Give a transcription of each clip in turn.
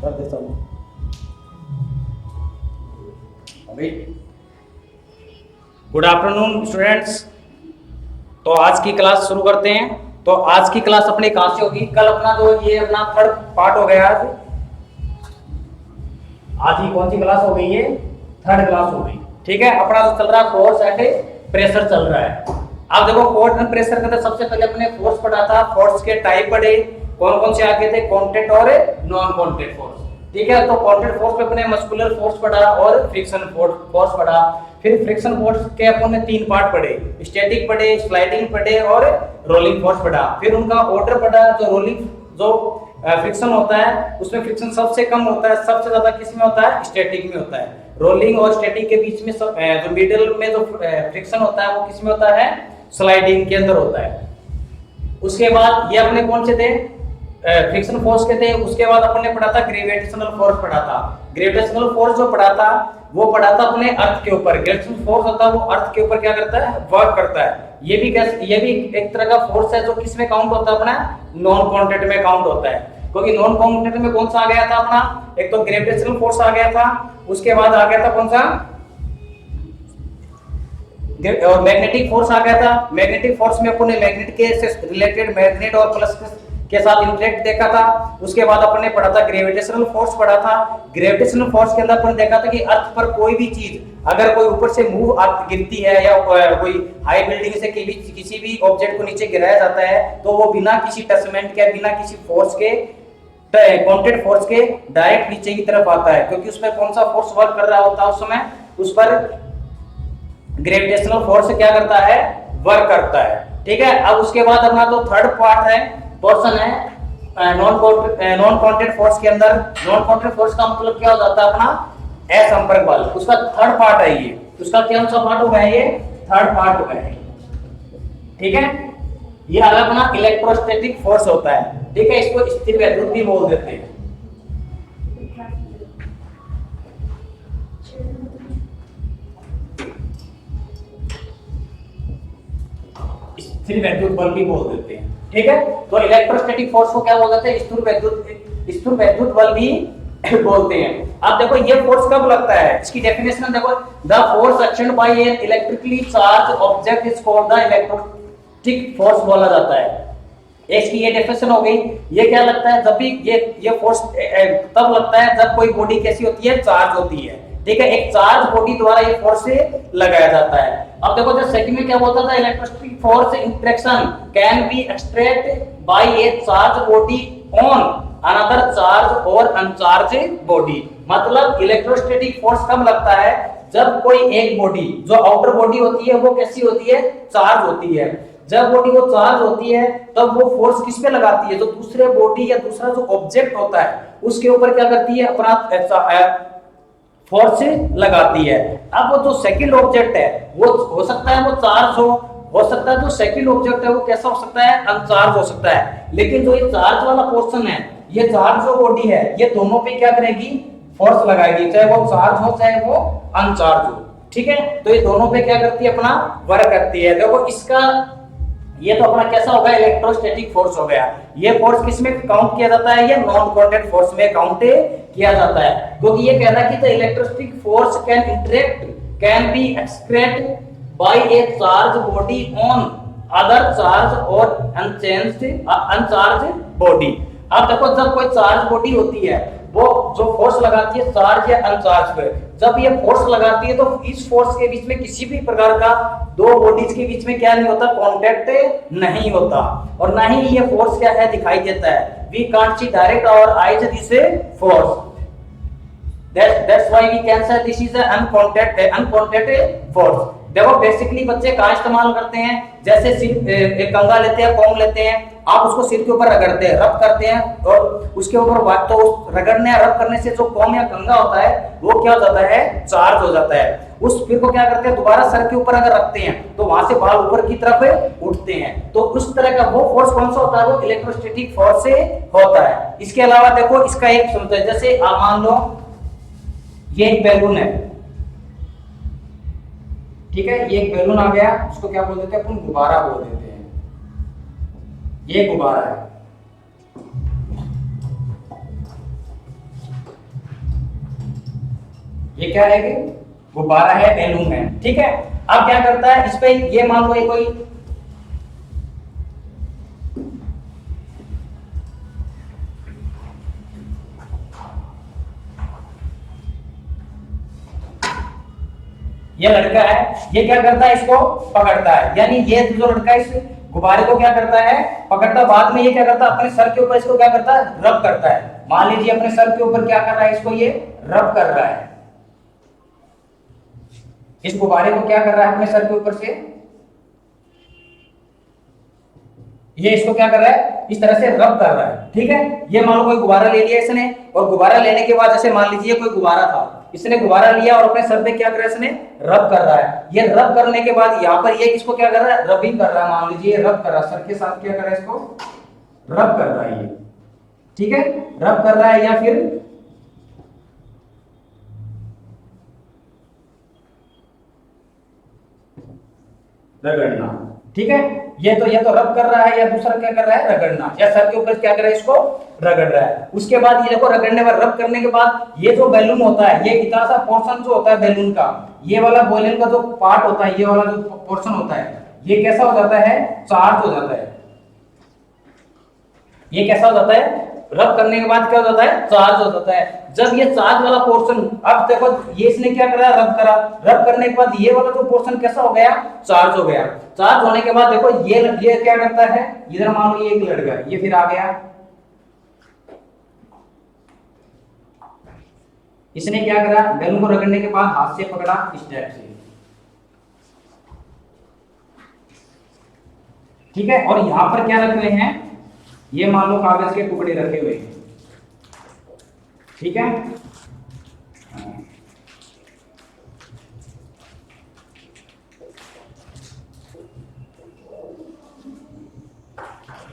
कर दे सब अभी। Good afternoon students. तो आज की क्लास शुरू करते हैं। तो आज की क्लास अपनी कहाँ से होगी? कल अपना जो ये अपना थर्ड पार्ट हो गया आज ही कौन सी क्लास हो गई? ये थर्ड क्लास हो गई। ठीक है, अपना जो चल रहा है फोर्स एंड प्रेशर चल रहा है। अब देखो फोर्स एंड प्रेशर का सबसे पहले अपने फोर्स पढ़ा था, फोर्स के टाइप पढ़े, कौन कौन से आगे थे? कांटेक्ट और नॉन कांटेक्ट फोर्स। ठीक है, तो कांटेक्ट फोर्स पे अपने मस्कुलर फोर्स पढ़ा और फ्रिक्शन फोर्स पढ़ा। फिर फ्रिक्शन फोर्स के अपन ने 3 पार्ट पढ़े, स्टैटिक पढ़े, स्लाइडिंग पढ़े और रोलिंग फोर्स पढ़ा। फिर उनका ऑर्डर पढ़ा। जो रोलिंग जो फ्रिक्शन होता है उसमें फ्रिक्शन सबसे कम होता है, सबसे ज्यादा किस में होता है? स्टैटिक में होता है। रोलिंग और स्टैटिक के बीच में जो मिडिल में जो फ्रिक्शन होता है वो किस में होता है? स्लाइडिंग के अंदर होता है। उसके बाद ये अपने कौन से थे? फ्रिक्शन फोर्स के थे। उसके बाद अपन ने पढ़ा था ग्रेविटेशनल फोर्स पढ़ा था। ग्रेविटेशनल फोर्स जो पढ़ा था वो पढ़ा था अपने अर्थ के ऊपर। ग्रेविटेशनल फोर्स होता है वो अर्थ के ऊपर क्या करता है? वर्क करता है। ये भी एक तरह का फोर्स है जो किस में काउंट होता है? अपना नॉन कांटेक्ट में काउंट होता है। क्योंकि नॉन कांटेक्ट में कौन सा आ गया था अपना? एक तो ग्रेविटेशनल फोर्स आ गया था, उसके बाद आ गया था कौन सा? और मैग्नेटिक फोर्स आ गया था। मैग्नेटिक फोर्स में अपन ने मैग्नेट के से रिलेटेड मैग्नेट और प्लस के साथ इंटरेक्ट देखा था। उसके बाद अपन ने पढ़ा था ग्रेविटेशनल फोर्स पढ़ा था। ग्रेविटेशनल फोर्स के अंदर अपन ने देखा था कि अर्थ पर कोई भी चीज अगर कोई ऊपर से मूव गिरती है या कोई हाई बिल्डिंग से किसी भी ऑब्जेक्ट को नीचे गिराया जाता है तो वो बिना किसी टचमेंट के, बिना किसी फोर्स के, कांटेक्ट फोर्स के डायरेक्ट नीचे की तरफ आता है। क्योंकि उसमें कौन सा फोर्स वर्क कर रहा होता है उस समय? उस पर ग्रेविटेशनल फोर्स क्या करता है? वर्क करता है। ठीक है, अब उसके बाद अपना तो थर्ड पार्ट है, पोर्शन है नॉन कांटेक्ट फोर्स के अंदर। नॉन कांटेक्ट फोर्स का मतलब क्या हो जाता है? अपना असंपर्क बल। उसका थर्ड पार्ट है ये। उसका कौन सा पार्ट हो गया? ये थर्ड पार्ट हो गया। ठीक है, ये अलग अपना इलेक्ट्रोस्टैटिक फोर्स होता है। ठीक है, इसको स्थिर वैद्युत भी बोल देते हैं। स्थिर वैद्युत बल भी बोल देते हैं। ठीक है, तो इलेक्ट्रोस्टैटिक फोर्स को क्या बोल देते हैं? स्थिर वैद्युत बल भी बोलते हैं। अब देखो ये फोर्स कब लगता है? इसकी डेफिनेशन देखो, the force action by an electrically charge object is called the electrostatic force बोला जाता है। इसकी ये डेफिनेशन हो गई। ये क्या लगता है? जब भी ये फोर्स तब लगता है जब कोई बॉडी कैसी होती है? चार्ज होती है। ठीक है, एक चार्ज बॉडी द्वारा ये फोर्स लगाया जाता है। अब देखो जो सेकंड में क्या बोलता था? Electrostatic force interaction can be extract by a charge body on another charge और अनचार्ज बॉडी। मतलब इलेक्ट्रोस्टैटिक फोर्स कब लगता है? जब कोई एक बॉडी जो आउटर बॉडी होती है वो कैसी होती है? चार्ज होती है। जब बॉडी वो चार्ज होती है तब वो फोर्स किस पे लगाती है? जो दूसरे बॉडी या दूसरा जो ऑब्जेक्ट होता है उसके ऊपर क्या करती है? अपना फोर्स लगाती है। अब वो जो सेकंड ऑब्जेक्ट है वो हो सकता है वो चार्ज हो सकता है जो सेकंड ऑब्जेक्ट है वो कैसा हो सकता है? अनचार्ज हो सकता है। लेकिन जो ये चार्ज वाला पोर्शन है, ये चार्ज जो बॉडी है, ये दोनों पे क्या करेगी? फोर्स लगाएगी, चाहे वो चार्ज हो चाहे वो अनचार्ज हो। ठीक है, तो ये दोनों पे क्या करती है? अपना वर्क करती है। देखो इसका ये तो अपना कैसा होगा? इलेक्ट्रोस्टैटिक फोर्स हो गया। ये फोर्स किस में काउंट किया जाता है? ये नॉन कांटेक्ट फोर्स में काउंट किया जाता है। क्योंकि ये कह रहा है कि the electrostatic force can be exert by a charge body on other charge और अनचार्ज बॉडी। अब देखो जब कोई चार्ज बॉडी होती है वो जो फोर्स लगाती है चार्ज या अनचार्ज पे, जब ये फोर्स लगाती है तो इस फोर्स के बीच में किसी भी प्रकार का दो बॉडीज के बीच में क्या नहीं होता? कांटेक्ट नहीं होता। और ना ही ये फोर्स क्या है? दिखाई देता है। We can't see direct our eyes this force. That's why we can say this is an uncontacted force। देखो बेसिकली बच्चे कहाँ इस्तेमाल करते हैं? जैसे सिर एक कंघा लेते हैं, कॉम लेते हैं, आप उसको सिर के ऊपर रगड़ते हैं, रब करते हैं और उसके ऊपर तो रगड़ने या रब करने से जो कॉम या कंघा होता है वो क्या हो जाता है? चार्ज हो जाता है। उस फिर को क्या करते हैं? दोबारा सर के ऊपर अगर रखते हैं तो वहां से बाल ऊपर की तरफ उठते हैं। तो उस तरह का वो फोर्स कौन सा होता है? वो इलेक्ट्रोस्टैटिक फोर्स से होता है। इसके अलावा देखो इसका एक समझ है, जैसे मान लो ये एक बैलून है। ठीक है, ये एक बैलून आ गया, उसको क्या बोल देते हैं? अपन गुब्बारा बोल देते हैं। ये गुब्बारा है। क्या है कि गुब्बारा है, बैलून है, ठीक है। अब क्या करता है, इस पे ये मान लो ये कोई ये लड़का है, ये क्या करता है, इसको पकड़ता है, यानी ये जो लड़का है इस गुब्बारे को क्या करता है, पकड़ता। बाद में ये क्या करता है, अपने सर के ऊपर इसको क्या करता है, रब करता है। मान लीजिए अपने सर के ऊपर क्या कर रहा है, इसको ये रब कर रहा है, इस गुब्बारे को क्या कर रहा है अपने सर के ऊपर से, ये इसको क्या कर रहा है, इस तरह से रब कर रहा है, ठीक है। ये मान लो कोई गुब्बारा ले लिया इसने, और गुब्बारा लेने के बाद जैसे मान लीजिए कोई गुब्बारा था, इसने गुब्बारा लिया और अपने सर पे क्या कर रहा है, इसने रब कर रहा है। ये रब करने के बाद यहाँ पर ये इसको क्या कर रहा है, रबिंग कर रहा है। मान लीजिए रब कर रहा है, सर के साथ क्या कर रहा है, इसको रब कर रहा है ये, ठीक है, रब कर रहा है। या फिर रगड़ना, ठीक है। ये तो रब कर रहा है, या दूसरा क्या कर रहा है, रगड़ना, या सर के ऊपर क्या कर रहा है, इसको रगड़ रहा है। उसके बाद ये देखो रगड़ने पर, रब करने के बाद ये जो बैलून होता है, ये इतना सा पोर्शन जो होता है बैलून का, ये वाला बैलून का जो पार्ट होता है, ये वाला जो पोर्शन होता है, ये कैसा हो जाता है, चार्ज हो जाता है। ये कैसा हो जाता है, रब करने के बाद क्या हो जाता है, चार्ज हो जाता है। जब ये चार्ज वाला पोर्शन, अब देखो ये इसने क्या करा, रब करा, रब करने के बाद ये वाला जो पोर्शन कैसा हो गया, चार्ज हो गया। चार्ज होने के बाद देखो ये क्या करता है, इधर मान लो ये एक लड़का, ये फिर आ गया, इसने क्या करा, बैलून को रगड़ने के बाद हाथ से पकड़ा इस टाइप से, ठीक है। और यहां पर क्या रखे हुए हैं, ये मान लो कागज के टुकड़े रखे हुए हैं, ठीक है।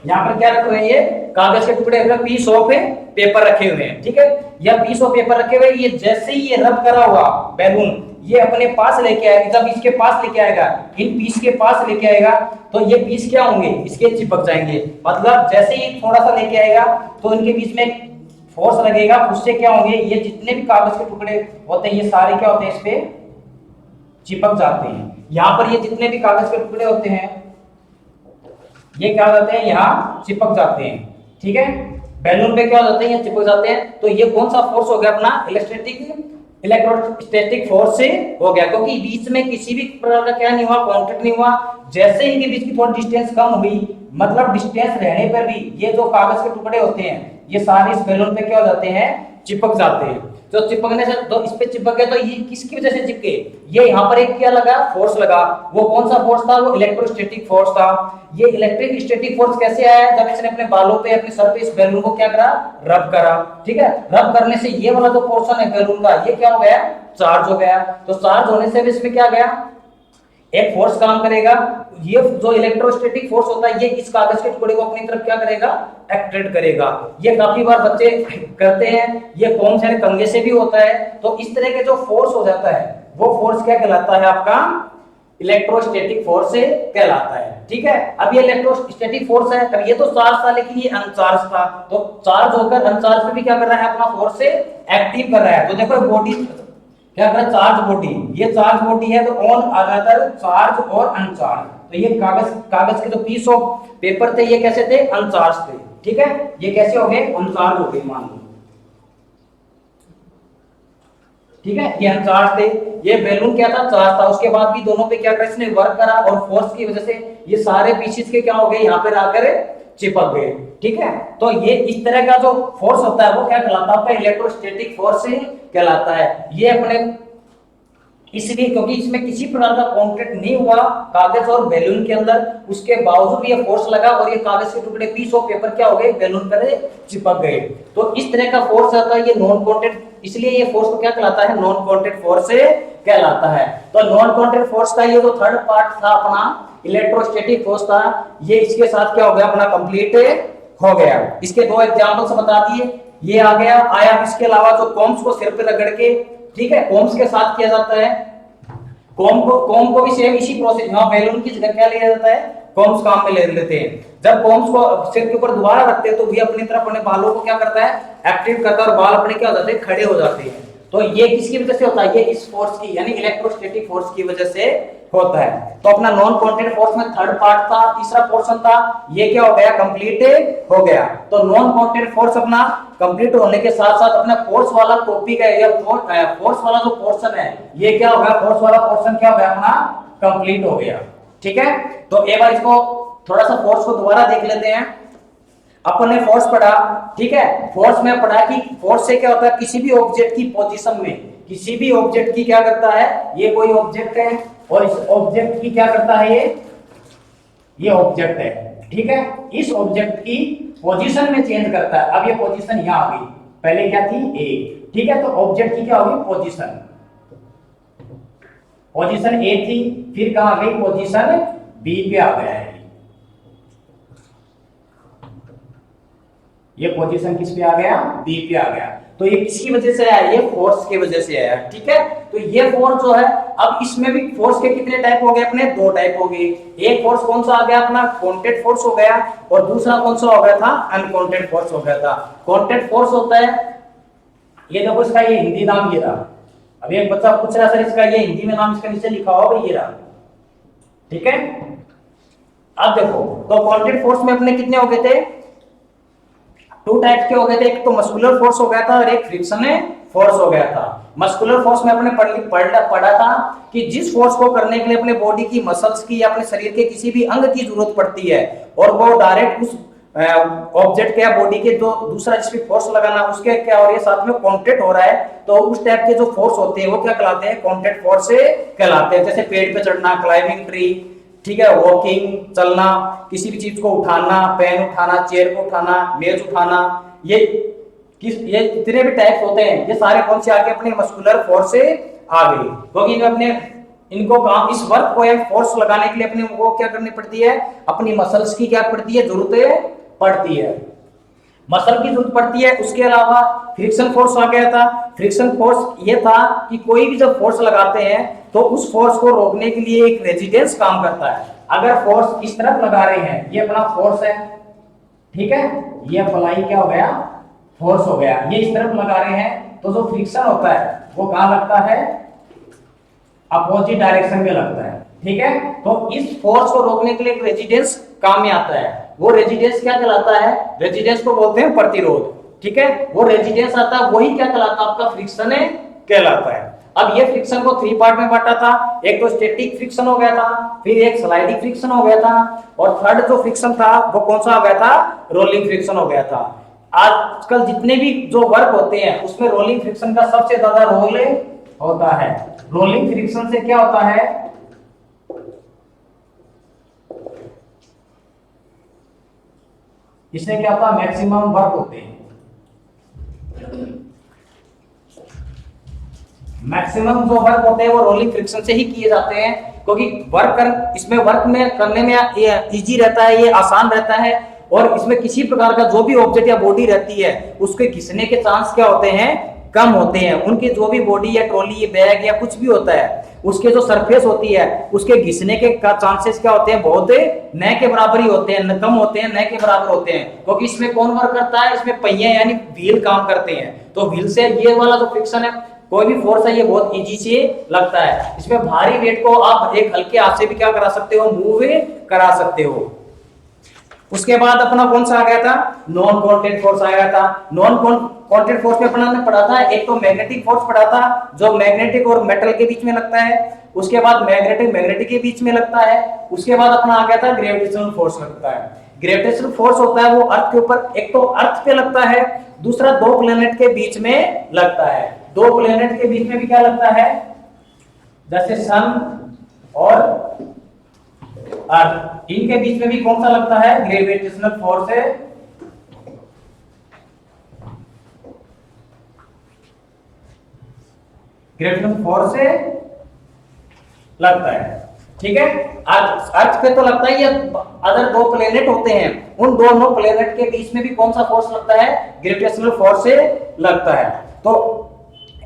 यहां पर क्या रखे हुए हैं, ये कागज के टुकड़े, पीस ऑफ पेपर रखे हुए हैं, ठीक है। या पीस ऑफ पेपर रखे हुए, ये जैसे ही ये रब करा हुआ बैलून ये अपने पास लेके आएगा, जब इसके पास लेके आएगा, इन पीस के पास लेके आएगा, तो ये पीस क्या होंगे, इसके चिपक जाएंगे। मतलब जैसे ही थोड़ा सा लेके आएगा तो इनके बीच में फोर्स लगेगा, उससे क्या होंगे, ये जितने भी कागज के टुकड़े होते हैं ये सारे क्या होते हैं, इस पे चिपक जाते हैं। यहाँ पर ये जितने भी कागज के टुकड़े होते हैं ये क्या हो जाते हैं, यहाँ चिपक जाते हैं, ठीक है। बैलून पे क्या हो जाते हैं, ये चिपक जाते हैं। तो ये कौन सा फोर्स हो गया अपना, इलेक्ट्रोस्टैटिक फोर्स से हो गया, क्योंकि बीच में किसी भी प्रकार का क्या नहीं हुआ, कांटेक्ट नहीं हुआ। जैसे इनके बीच की थोड़ी डिस्टेंस कम हुई, मतलब डिस्टेंस रहने पर भी ये जो कागज के टुकड़े होते हैं ये सारे इस बैलून पे क्या हो जाते हैं, चिपक जाते हैं। तो चिपकने से, तो इस पे चिपक गए, तो ये किसकी वजह से चिपके, ये यहाँ पर एक क्या लगा, फोर्स लगा। वो कौन सा फोर्स था, वो इलेक्ट्रोस्टैटिक फोर्स था। ये इलेक्ट्रिक स्टैटिक फोर्स कैसे आया, जब इसने अपने बालों पे, अपने सर पे इस बैलून को क्या करा, रब करा, ठीक है। रब करने से ये वाला जो पोर्शन है बैलून का, ये क्या हो गया, चार्ज हो गया। तो चार्ज होने से भी इसमें क्या गया, एक फोर्स काम करेगा। ये जो इलेक्ट्रोस्टैटिक फोर्स होता है ये इस कागज के टुकड़े को अपनी तरफ क्या करेगा, अट्रैक्ट करेगा। ये काफी बार बच्चे करते हैं, ये कौन से कंगे से भी होता है। तो इस तरह के जो फोर्स हो जाता है वो फोर्स क्या कहलाता है, आपका इलेक्ट्रोस्टैटिक फोर्स से कहलाता है, ठीक है। अब ये इलेक्ट्रोस्टैटिक फोर्स है, अब ये तो चार्ज था लेकिन ये अनचार्ज था, तो चार्ज होकर अनचार्ज पे भी क्या कर रहा है, अपना फोर्स से एक्टिव कर रहा है। तो देखो बॉडी क्या कर, चार्ज बॉडी, ये चार्ज बॉडी है, तो ऑन अदर चार्ज और अनचार्ज। तो ये कागज के जो पीस ऑफ पेपर थे ये कैसे थे, अनचार्ज थे, ठीक है। ये कैसे हो गए, अनचार्ज हो गए मान लो, ठीक है। ये अनचार्ज थे, ये बैलून क्या था, चार्ज था। उसके बाद भी दोनों पे क्या करा, इसने वर्क करा और फोर्स की वजह से ये सारे पीसेस के क्या हो गए, यहाँ पे आकर चिपक गए, ठीक है। तो ये इस तरह का जो फोर्स होता है वो क्या कहलाता है, आपका इलेक्ट्रोस्टैटिक फोर्स से कहलाता है। ये अपने इसलिए क्योंकि इसमें किसी प्रकार का कांटेक्ट नहीं हुआ कागज और बैलून के अंदर, उसके बावजूद ये फोर्स लगा और ये कागज के टुकड़े, पीस ऑफ पेपर क्या हो गए, बैलून पर चिपक गए। तो इस तरह का फोर्स आता है, ये नॉन कांटेक्ट, इसलिए ये फोर्स को क्या कहलाता है, नॉन कांटेक्ट फोर्स से कहलाता है। तो नॉन कांटेक्ट फोर्स का ये जो थर्ड पार्ट था अपना इलेक्ट्रोस्टैटिक फोर्स था, ये इसके साथ क्या हो गया, अपना कंप्लीट हो गया। इसके दो एग्जांपल्स बता दिए, ये आ गया। आया इसके अलावा जो कॉम्स को सिर पे रगड़ के, ठीक है, कॉम्स के साथ किया जाता है। कॉम को भी सेम इसी प्रोसेस, यहाँ बैलून की जगह क्या लिया जाता है, कॉम्स काम में ले लेते हैं। जब कॉम्स को सिर के ऊपर दोबारा रखते हैं तो ये अपनी तरफ अपने बालों को क्या करता है, एक्टिव करता है और बाल अपने क्या हो जाते हैं, खड़े हो जाते हैं। तो ये किसकी वजह से होता है, ये इस फोर्स की यानी इलेक्ट्रोस्टैटिक फोर्स की वजह से होता है। तो अपना नॉन कांटेक्ट फोर्स में थर्ड पार्ट था, तीसरा पोर्शन था, ये क्या हो गया, कंप्लीट हो गया। तो नॉन कांटेक्ट फोर्स अपना कंप्लीट होने के साथ साथ अपना फोर्स वाला टॉपिक है या फोर्स वाला जो पोर्शन है, ये क्या हो गया, फोर्स वाला पोर्शन क्या हो गया, अपना कंप्लीट हो गया। ठीक है, तो एक बार इसको थोड़ा सा फोर्स को दोबारा देख लेते हैं। अपन ने फोर्स पढ़ा, ठीक है, फोर्स में पढ़ा कि फोर्स से क्या होता है, किसी भी ऑब्जेक्ट की पोजीशन में, किसी भी ऑब्जेक्ट की क्या करता है, ये कोई ऑब्जेक्ट है और इस ऑब्जेक्ट की क्या करता है, ये ऑब्जेक्ट है, ठीक है, इस ऑब्जेक्ट की पोजीशन में चेंज करता है। अब ये पोजीशन यहां आ गई, पहले क्या थी, ए, ठीक है, तो ऑब्जेक्ट की क्या होगी, पोजीशन, पोजीशन ए थी, फिर कहां आ गई, पोजीशन बी पे आ गया है। ये पोजीशन किस पे आ गया, बी पे आ गया। तो ये किसकी वजह से आया, ये फोर्स की वजह से आया। ठीक है, तो ये फोर्स जो है, अब इसमें भी फोर्स के कितने टाइप हो गए, अपने दो टाइप हो गए। एक फोर्स कौन सा आ गया, अपना कांटेक्ट फोर्स हो गया, और दूसरा कौन सा हो गया था, अनकांटेक्ट फोर्स हो गया था। कांटेक्ट फोर्स होता है, ये देखो इसका ये हिंदी नाम ये रहा। अभी एक बच्चा पूछ रहा सर इसका ये हिंदी में नाम इसका नीचे लिखा होगा, ये रहा। ठीक है, अब देखो, तो कांटेक्ट फोर्स में अपने कितने हो गए थे, टू टाइप्स के हो गए थे, एक तो मस्कुलर फोर्स हो गया था और एक फ्रिक्शन फोर्स हो गया था। मस्कुलर फोर्स में अपने पढ़ा था कि जिस फोर्स को करने के लिए अपने बॉडी की मसल्स की या अपने शरीर के किसी भी अंग की जरूरत पड़ती है और वो डायरेक्ट उस ऑब्जेक्ट के या बॉडी के जो दूसरा जिस पे फोर्स लगाना उसके क्या हो रही है, साथ में कांटेक्ट हो रहा है, तो उस टाइप के जो फोर्स होते हैं वो क्या कहलाते हैं, कांटेक्ट फोर्स से कहलाते हैं। जैसे पेड़ पे चढ़ना, क्लाइंबिंग ट्री, ठीक है, वॉकिंग, चलना, किसी भी चीज को उठाना, पेन उठाना, चेयर को उठाना, मेज उठाना, ये जितने भी टाइप्स होते हैं, ये सारे कौन से आ गए, अपने मस्कुलर फोर्स से आ गए। क्योंकि अपने इनको काम, इस वर्क को या फोर्स लगाने के लिए अपने को क्या करनी पड़ती है, अपनी मसल्स की क्या पड़ती है, जरूरत पड़ती है, मसल की जरूरत पड़ती है। उसके अलावा फ्रिक्शन फोर्स आ गया था। फ्रिक्शन फोर्स ये था कि कोई भी जब फोर्स लगाते हैं तो उस फोर्स को रोकने के लिए एक रेजिस्टेंस काम करता है। अगर फोर्स इस तरफ लगा रहे हैं, ये अपना फोर्स है, ठीक है, ये अप्लाई क्या हो गया, फोर्स हो गया। ये इस तरफ लगा रहे हैं तो जो फ्रिक्शन होता है वो कहां लगता है, अपोजिट डायरेक्शन में लगता है। ठीक है, तो इस फोर्स को रोकने के लिए एक रेजिस्टेंस काम में आता है। वो रेजिस्टेंस क्या कहलाता है, रेजिस्टेंस को बोलते हैं प्रतिरोध। ठीक है, वो रेजिस्टेंस आता है, वही क्या कहलाता है, आपका फ्रिक्शन कहलाता है। अब ये फ्रिक्शन को थ्री पार्ट में बांटा था, एक तो स्टैटिक फ्रिक्शन हो गया था, फिर एक स्लाइडिंग फ्रिक्शन हो गया था, और थर्ड जो फ्रिक्शन था वो कौन सा हो गया था, रोलिंग फ्रिक्शन हो गया था। आजकल जितने भी जो वर्क होते हैं उसमें रोलिंग फ्रिक्शन का सबसे ज्यादा रोल होता है। रोलिंग फ्रिक्शन से क्या होता है, इससे क्या होता है, मैक्सिमम वर्क होते हैं, मैक्सिमम जो वर्क होते हैं वो रोलिंग फ्रिक्शन से ही किए जाते हैं। क्योंकि इसमें वर्क में करने में इजी रहता है, ये आसान रहता है, और इसमें किसी प्रकार का जो भी ऑब्जेक्ट या बॉडी रहती है उसके घिसने के चांस क्या होते हैं, कम होते हैं। उनकी जो भी बॉडी या ट्रॉली, बैग या कुछ भी होता है, उसके जो सरफेस होती है उसके घिसने के चांसेस क्या होते हैं, बहुत न के बराबर ही होते हैं, कम होते हैं, न के बराबर होते हैं। क्योंकि इसमें कौन वर्क करता है, इसमें पहिए यानी व्हील काम करते हैं। तो व्हील से ये वाला जो फ्रिक्शन है, कोई भी फोर्स है, ये बहुत इजी से लगता है। इसमें भारी वेट को आप एक हल्के हाथ से भी क्या करा सकते हो, मूव करा सकते हो। उसके बाद अपना कौन सा आ गया था, नॉन कांटेक्ट फोर्स आ गया था। नॉन कांटेक्ट फोर्स में अपना ने पढ़ा था, एक तो मैग्नेटिक फोर्स पढ़ा था जो मैग्नेटिक और मेटल के बीच में लगता है। उसके बाद मैग्नेटिक के बीच में लगता है। उसके बाद अपना आ गया था ग्रेविटेशनल फोर्स लगता है। ग्रेविटेशनल फोर्स होता है वो अर्थ के ऊपर, एक तो अर्थ पे लगता है, दूसरा दो प्लेनेट के बीच में लगता है। दो प्लेनेट के बीच में भी क्या लगता है, जैसे सन और अर्थ, इनके बीच में भी कौन सा लगता है, ग्रेविटेशनल फोर्स है। ग्रेविटेशनल फोर्स से लगता है। ठीक है, अर्थ पे तो लगता है, ये अदर दो प्लेनेट होते हैं, उन दोनों प्लेनेट के बीच में भी कौन सा फोर्स लगता है, ग्रेविटेशनल फोर्स से लगता है। तो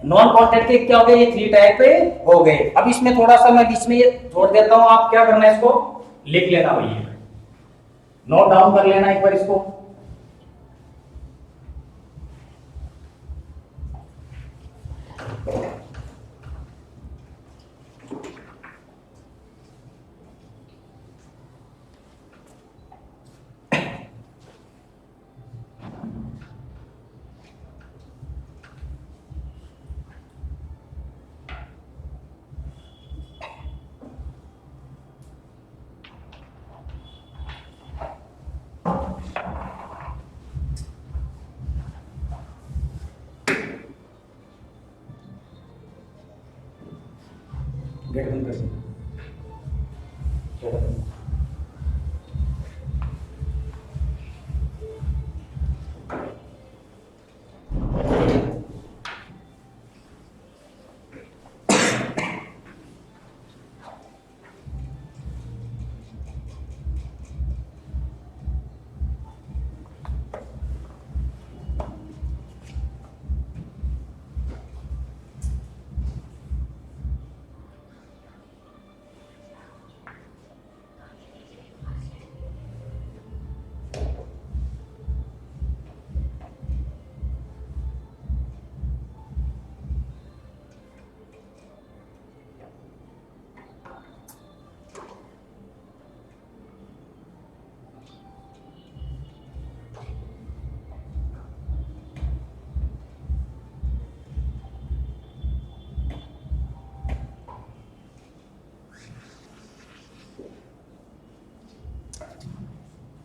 नॉन कांटेक्ट के क्या हो गए, ये थ्री टाइप हो गए। अब इसमें थोड़ा सा मैं बीच में ये छोड़ देता हूं, आप क्या करना है, इसको लिख लेना भैया, नोट डाउन कर लेना एक बार इसको। गेट बंद कर।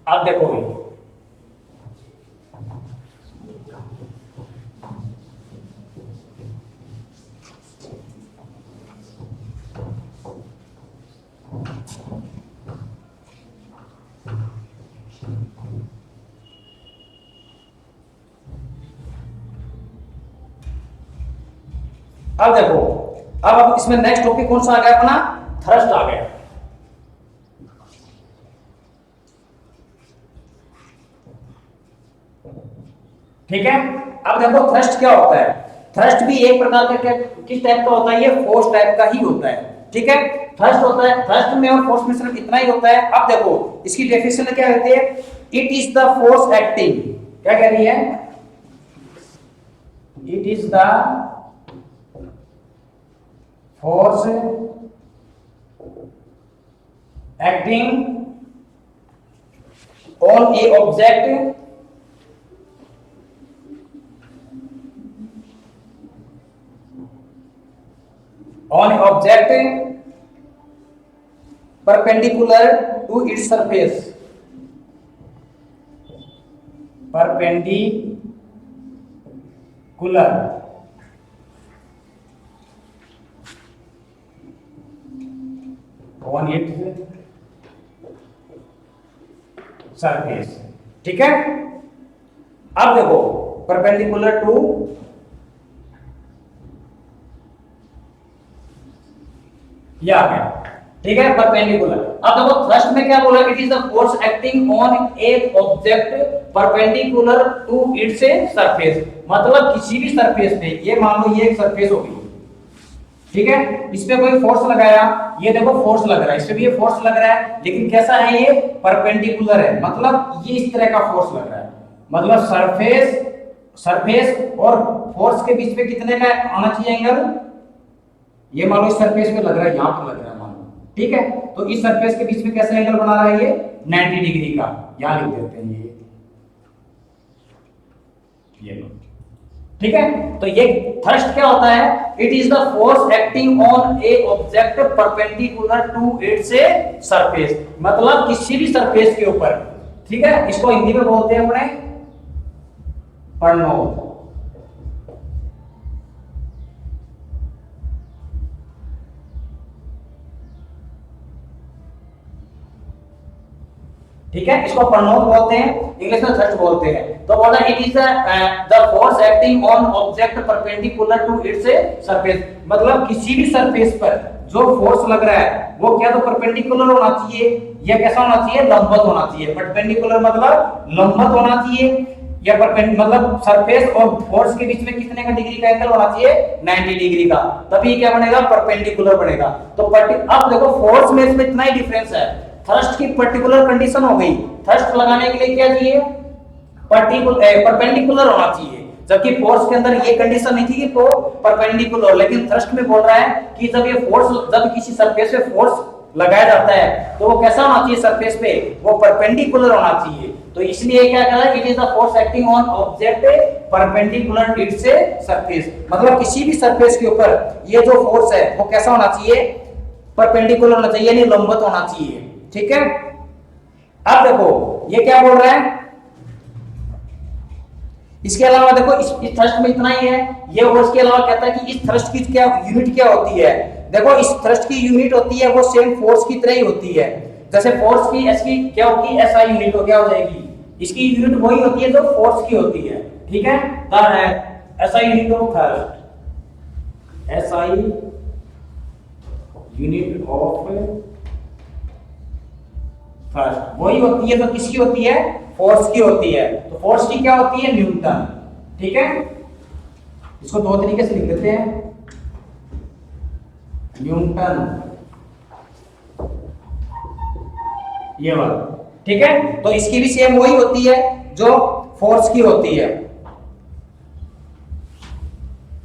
अब देखो अब देखो, अब इसमें नेक्स्ट टॉपिक कौन सा आ गया अपना, थ्रस्ट आ गया। ठीक है, अब देखो थ्रस्ट क्या होता है। थ्रस्ट भी एक प्रकार का किस टाइप का होता है, ये फोर्स टाइप का ही होता है। ठीक है, थ्रस्ट होता है, थ्रस्ट में और फोर्स में सिर्फ इतना ही होता है। अब देखो इसकी डेफिनेशन क्या कहती है, it is the force acting, क्या कह रही है, it is the force acting on a object on an object perpendicular to its surface, perpendicular on its surface। ठीक है, अब देखो perpendicular to या क्या, ठीक है, परपेंडिकुलर। अब देखो थ्रस्ट में क्या बोला, it is the force acting on a object perpendicular to its surface, मतलब किसी भी सरफेस पे, ये मान लो ये एक सरफेस होगी, ठीक है, इस पे कोई फोर्स लगाया, ये देखो फोर्स लग रहा है, इस पे भी ये फोर्स लग रहा है, लेकिन कैसा है, ये परपेंडिकुलर है, मतलब ये इस तरह का फोर्स लग रहा है, मतलब सरफेस और फोर्स के बीच में कितने का आना चाहिए एंगल, ये मान लो इस सरफेस पे लग रहा है, यहां पर लग रहा है मान लो, ठीक है, तो इस सरफेस के बीच में कैसा एंगल बना रहा है, ये 90 डिग्री का, यहां लिख देते हैं ये लो, ठीक है। तो ये थ्रस्ट क्या होता है, it is the force acting on a object perpendicular to its surface, मतलब किसी भी सरफेस के ऊपर, ठीक है, इसको हिंदी में बोलते हैं अपने प्रणोद, ठीक है, इसको प्रणोद बोलते हैं, इंग्लिश में थ्रस्ट बोलते हैं। तो बोला it is the force acting on object perpendicular to its surface, मतलब किसी भी सरफेस पर जो फोर्स लग रहा है वो क्या तो परपेंडिकुलर होना चाहिए, या कैसा होना चाहिए, लंबवत होना चाहिए। परपेंडिकुलर मतलब लंबवत होना चाहिए, या मतलब सरफेस और फोर्स के बीच में कितने का डिग्री का एंगल होना चाहिए, 90 डिग्री का, तभी क्या बनेगा, परपेंडिकुलर बनेगा। तो अब देखो फोर्स में इसमें इतना ही डिफरेंस है, थ्रस्ट की पर्टिकुलर कंडीशन हो गई, थ्रस्ट लगाने के लिए क्या चाहिए, परपेंडिकुलर होना चाहिए, जबकि फोर्स के अंदर ये कंडीशन नहीं थी कि वो परपेंडिकुलर, लेकिन थ्रस्ट में बोल रहा है कि जब ये फोर्स, जब किसी सरफेस पे फोर्स लगाया जाता है तो वो कैसा होना चाहिए, सरफेस पे वो परपेंडिकुलर होना चाहिए। तो इसलिए क्या कह रहा है, it is the force acting on object perpendicular it's surface, मतलब किसी भी सरफेस के ऊपर ये जो फोर्स है वो कैसा होना चाहिए, परपेंडिकुलर होना चाहिए, यानी लंबवत होना चाहिए, ठीक है। अब देखो ये क्या बोल रहा है, इसके अलावा देखो इस थ्रस्ट में इतना ही है ये, और इसके अलावा कहता है कि इस थ्रस्ट की क्या यूनिट क्या होती है, देखो इस थ्रस्ट की यूनिट होती है वो सेम फोर्स की तरह ही होती है। जैसे फोर्स की एस की क्या होगी, एसआई यूनिट हो क्या हो जाएगी, इसकी यूनिट वही होती है जो फोर्स की होती है। ठीक है, SI unit of thrust, SI unit of thrust वही होती है जो किसकी होती है, फोर्स की होती है। तो फोर्स की क्या होती है, न्यूटन। ठीक है, इसको दो तरीके से लिख देते हैं, न्यूटन ये वाला। ठीक है, तो इसकी भी सेम वही होती है जो फोर्स की होती है।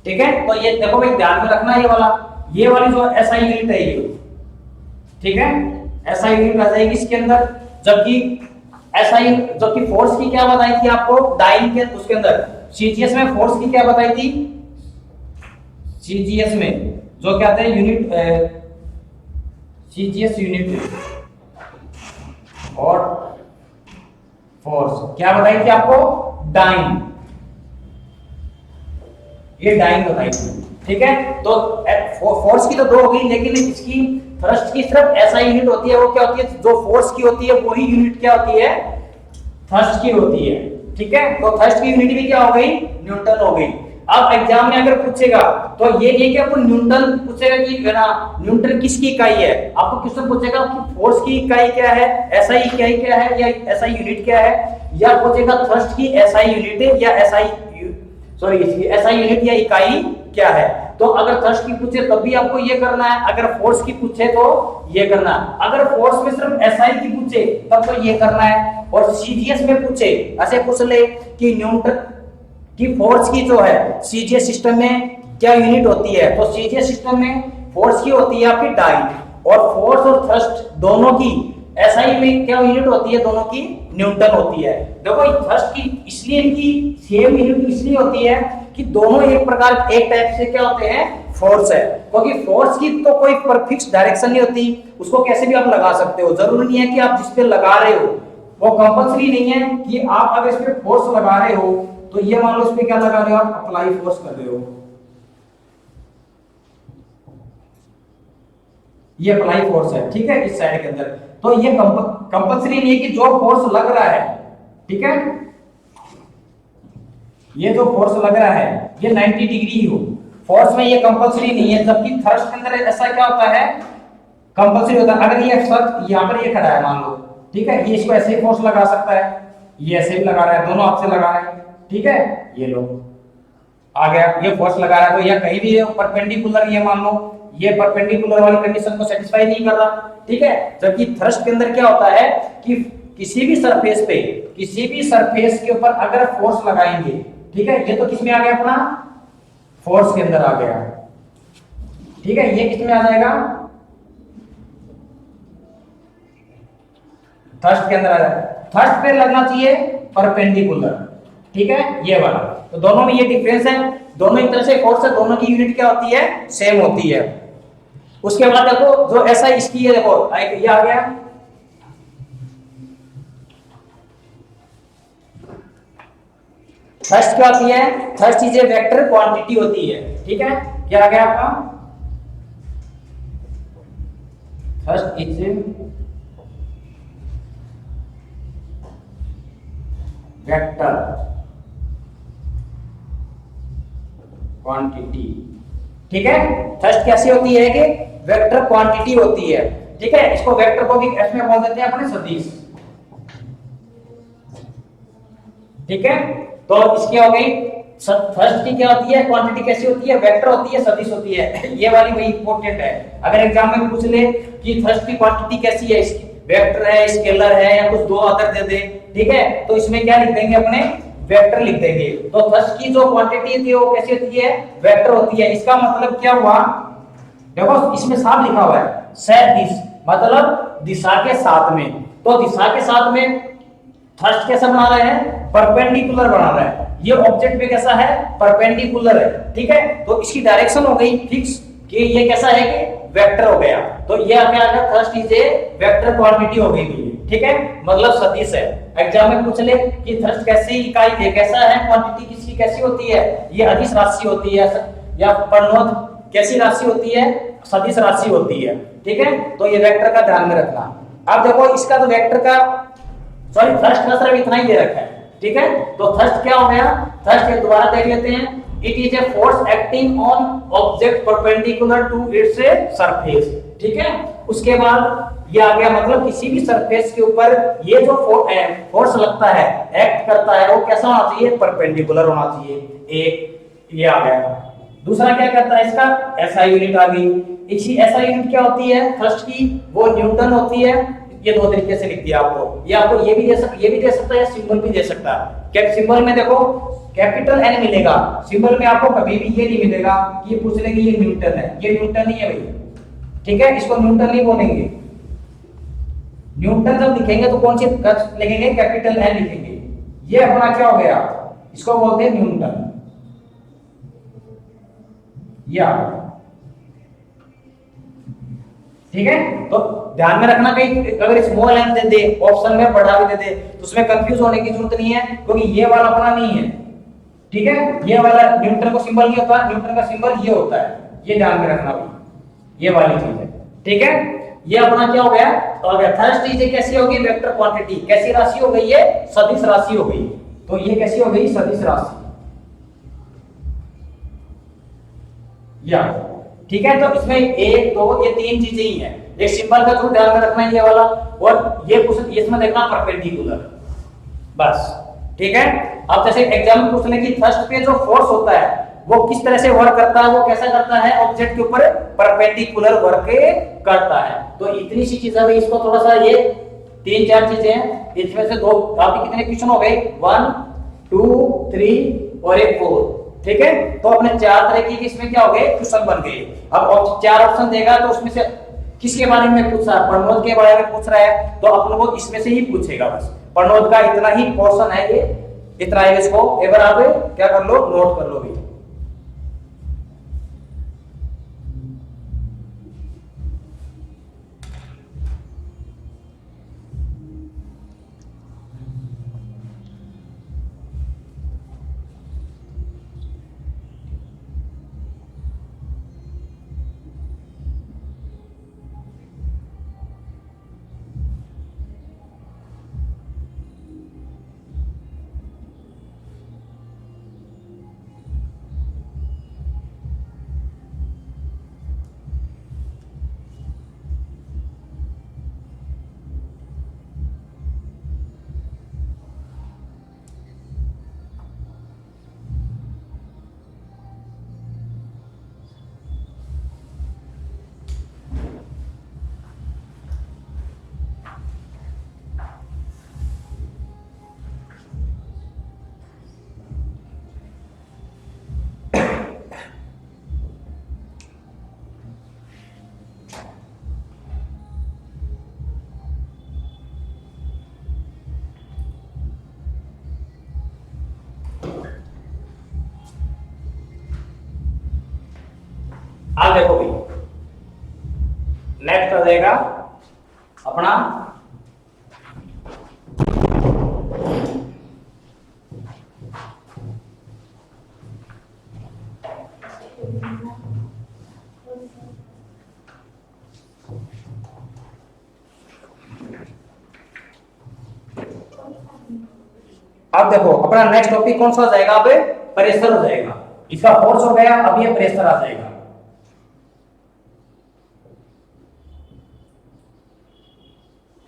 ठीक है, तो ये देखो भाई ध्यान में रखना, ये वाली जो एसआई यूनिट है ये, ठीक है, एसआई यूनिट आ जाएगी इसके अंदर। जबकि एसआई जबकि फोर्स की क्या बताई थी आपको डाइन के उसके अंदर, सीजीएस में फोर्स की क्या बताई थी, सीजीएस में जो क्या थे यूनिट, सीजीएस यूनिट और फोर्स क्या बताई थी आपको, डाइन, ये डाइन बताई थी। ठीक है, तो फोर्स की तो दो हो गई, लेकिन इसकी थ्रस्ट की सिर्फ ऐसा यूनिट होती है, वो क्या होती है, जो फोर्स की होती है वही यूनिट क्या होती है, थ्रस्ट की होती है। ठीक है, तो थ्रस्ट की यूनिट भी क्या हो गई, न्यूटन हो गई। अब एग्जाम में अगर पूछेगा तो ये नहीं कि आपको न्यूटन पूछेगा कि ना न्यूटन किसकी इकाई है, आपको क्वेश्चन पूछेगा कि फोर्स की इकाई क्या है, एसआई इकाई क्या है, या एसआई यूनिट क्या है, या पूछेगा थ्रस्ट की एसआई यूनिट है या इसकी एसआई यूनिट या इकाई क्या है। तो अगर थ्रस्ट की पूछे तब भी आपको ये करना है, अगर फोर्स की पूछे तो ये करना है, अगर फोर्स में सिर्फ एसआई की पूछे तब तो ये करना है। और सीजीएस में पूछे, ऐसे पूछ ले कि न्यूटन की फोर्स की जो है सीजीएस सिस्टम में क्या यूनिट होती है, तो सीजीएस सिस्टम में फोर्स की होती है आपकी डाइन, और फोर्स और थ्रस्ट दोनों की एसआई में क्या यूनिट होती है, दोनों की न्यूटन होती है। देखो थ्रस्ट की इसलिए इनकी सेम यूनिट इसलिए होती है कि दोनों एक टाइप से क्या होते हैं, फोर्स है। क्योंकि फोर्स की तो कोई फिक्स डायरेक्शन नहीं होती, उसको कैसे भी आप लगा सकते हो, जरूरी नहीं है कि आप जिस पे लगा रहे हो वो कंपल्सरी नहीं है कि आप अगर इस पे फोर्स लगा रहे हो तो ये मान लो इस पे क्या लगा रहे हो, आप अप्लाई फोर्स कर रहे हो, ये अप्लाई फोर्स है। ठीक है, इस साइड के अंदर तो ये कंपल्सरी नहीं है कि जो फोर्स लग रहा है, ठीक है, ये जो फोर्स लग रहा है ये 90 डिग्री हो, फोर्स में ये कंपल्सरी नहीं है। जबकि थ्रस्ट के अंदर ऐसा क्या होता है, कंपल्सरी होता है। अगर ये थ्रस्ट यहां पर ये खड़ा है मान लो, ठीक है, ये इसको ऐसे ही फोर्स लगा सकता है, ये ऐसे भी लगा रहा है, दोनों आपसे लगा रहे हैं, ठीक है, ये लो आ गया, ये फोर्स लगा रहा है, तो या कहीं भी परपेंडिकुलर, ये मान लो ये परपेंडिकुलर वाली कंडीशन को सेटिस्फाई नहीं कर रहा। ठीक है, जबकि थ्रस्ट के अंदर क्या होता है कि किसी भी सरफेस के ऊपर अगर फोर्स लगाएंगे, ठीक है, ये तो किस में आ गया अपना, फोर्स के अंदर आ गया। ठीक है, ये किस में आ जाएगा, थ्रस्ट के अंदर आ जाएगा। थ्रस्ट पे लगना चाहिए परपेंडिकुलर, ठीक है, ये वाला। तो दोनों में ये डिफरेंस है, दोनों एक तरह से फोर्स है, दोनों की यूनिट क्या होती है, सेम होती है। उसके बाद देखो जो ऐसा इसकी है, देखो ये आ गया, थ्रस्ट क्या होती है, thrust is a vector quantity होती है। ठीक है, क्या आ गया आपका, thrust is a vector quantity. ठीक है, थ्रस्ट कैसी होती है कि वेक्टर क्वांटिटी होती है। ठीक है, इसको वेक्टर को भी इसमें बोल देते हैं अपने सदिश। ठीक है, तो इसकी हो गई थ्रस्ट की क्या होती है, क्वांटिटी कैसी होती है, वेक्टर होती है, सदिश होती है। ये वाली वही इंपॉर्टेंट है, अगर एग्जाम में पूछ ले कि थ्रस्ट की क्वांटिटी कैसी है, इसकी वेक्टर है, स्केलर है, या कुछ दो अदर दे दे, ठीक है, तो इसमें क्या लिख देंगे अपने, वेक्टर लिख देंगे। तो थ्रस्ट की जो क्वांटिटी थी वो कैसी होती है, वेक्टर होती है। इसका मतलब क्या हुआ, देखो इसमें साफ लिखा हुआ है सदिश, मतलब दिशा के साथ में। तो दिशा के साथ में थ्रस्ट कैसा बना रहे हैं, परपेंडिकुलर बना रहा है, ये ऑब्जेक्ट पे कैसा है, परपेंडिकुलर है। ठीक है, तो इसकी डायरेक्शन हो गई फिक्स कि ये कैसा है कि वेक्टर हो गया। तो ये क्या आ गया, thrust is a vector quantity हो गई। ठीक है, मतलब सदिश है। एग्जाम में पूछ ले कि थ्रस्ट कैसी इकाई है, कैसा है, क्वांटिटी किसकी कैसी होती है, ये अदिश राशि होती है, या परिणोद कैसी राशि होती है, सदिश राशि होती है, ठीक है। तो ये वेक्टर का ध्यान में रखना। अब देखो इसका तो वेक्टर का सॉरी थ्रस्ट का सिर्फ इतना ही दे रखा है, ठीक है। तो थ्रस्ट क्या हो गया, थ्रस्ट ये दोबारा देख लेते हैं। It is a force acting on object perpendicular to its surface, ठीक है। उसके बाद ये आ गया मतलब किसी भी सरफेस के ऊपर ये जो फोर्स लगता है, एक्ट करता है, वो कैसा होना चाहिए, परपेंडिकुलर होना चाहिए। एक ये आ गया। दूसरा क्या करता है इसका, एसआई यूनिट आ गई। इसी एसआई यूनिट क्या होती है थ्रस्ट की, वो न्यूटन होती है। ये दो तरीके से लिख दिया आपको, ये आपको ये भी दे सकता है, सिंबल भी दे सकता है। क्या सिंबल में देखो कैपिटल एन मिलेगा, सिंबल में आपको कभी भी ये नहीं मिलेगा कि ये पूछ लेंगे ये न्यूटन है, ये न्यूटन नहीं है भाई, ठीक है। इसको न्यूटन नहीं बोलेंगे। न्यूटन जब लिखेंगे तो कौन सी लिखेंगे, कैपिटल एन लिखेंगे। ये अपना क्या हो गया, इसको बोलते हैं न्यूटन। या ठीक है। तो ध्यान में रखना, कहीं अगर स्मॉल एन दे दे ऑप्शन में, बड़ा भी दे दे, तो उसमें कंफ्यूज होने की जरूरत नहीं है, क्योंकि ये वाला अपना नहीं है, ठीक है। ये वाला न्यूटन को सिंबल ये होता है, न्यूटन का सिंबल ये होता है, ये ध्यान में रखना भाई, ये वाली चीज है, ठीक है। ये अपना क्या हो गया, तो अगर थ्रस्ट इज कैसी होगी, वेक्टर क्वांटिटी, कैसी राशि हो गई, ये सदिश राशि हो गई। तो ये कैसी हो गई, सदिश राशि, या ठीक है। तो इसमें एक दो ये तीन चीजें ही हैं। एक सिंबल का जरूर ध्यान में रखना है ये वाला, और ये इसमें देखना परपेंडिकुलर, बस, ठीक है। अब जैसे एग्जाम में पूछने की थ्रस्ट पे जो फोर्स होता है वो किस तरह से वर्क करता है, वो कैसा करता है, ऑब्जेक्ट के ऊपर परपेंडिकुलर वर्क करता है। तो इतनी सी चीजें हुई, इसको थोड़ा सा ये तीन चार चीजें हैं, इसमें से दो आपके कितने क्वेश्चन हो गए, 1 2 3 और एक 4, ठीक है। तो अपने चार तरह की इसमें क्या हो गए, क्वेश्चन बन गए। अब चार ऑप्शन देगा तो उसमें से किसके बारे में पूछ रहा है, प्रणोद के बारे में पूछ रहा है, तो अपन को इसमें से ही पूछेगा बस। प्रणोद का इतना ही पोर्शन है, ये इतना है, इसको एक बार आप क्या कर लो, नोट कर लो भी। देखो भाई, नेक्स्ट आ जाएगा अपना अब देखो अपना नेक्स्ट टॉपिक कौन सा हो जाएगा, अब प्रेशर हो जाएगा। इसका फोर्स हो गया, अब ये प्रेशर आ जाएगा।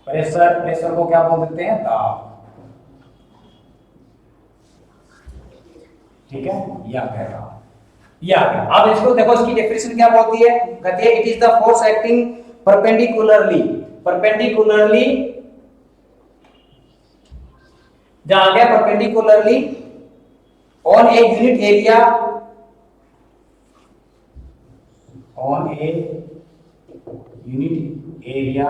प्रेशर को क्या बोल देते हैं, दाब, ठीक है। या कहेगा या अब इसको देखो, इसकी डेफिनेशन क्या बोलती है, कहती है it is the force acting perpendicularly, perpendicularly जहां आ गया perpendicularly on a unit area, on a unit area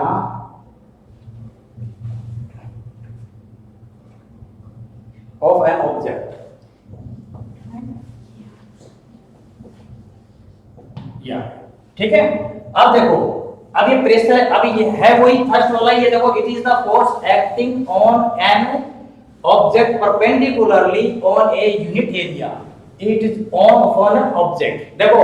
of an object, या ठीक है। अब देखो, अब ये प्रेशर, अब ये है वही थ्रस्ट वाला, ये देखो it is the force acting on an object perpendicularly on a unit area, it is on object. देखो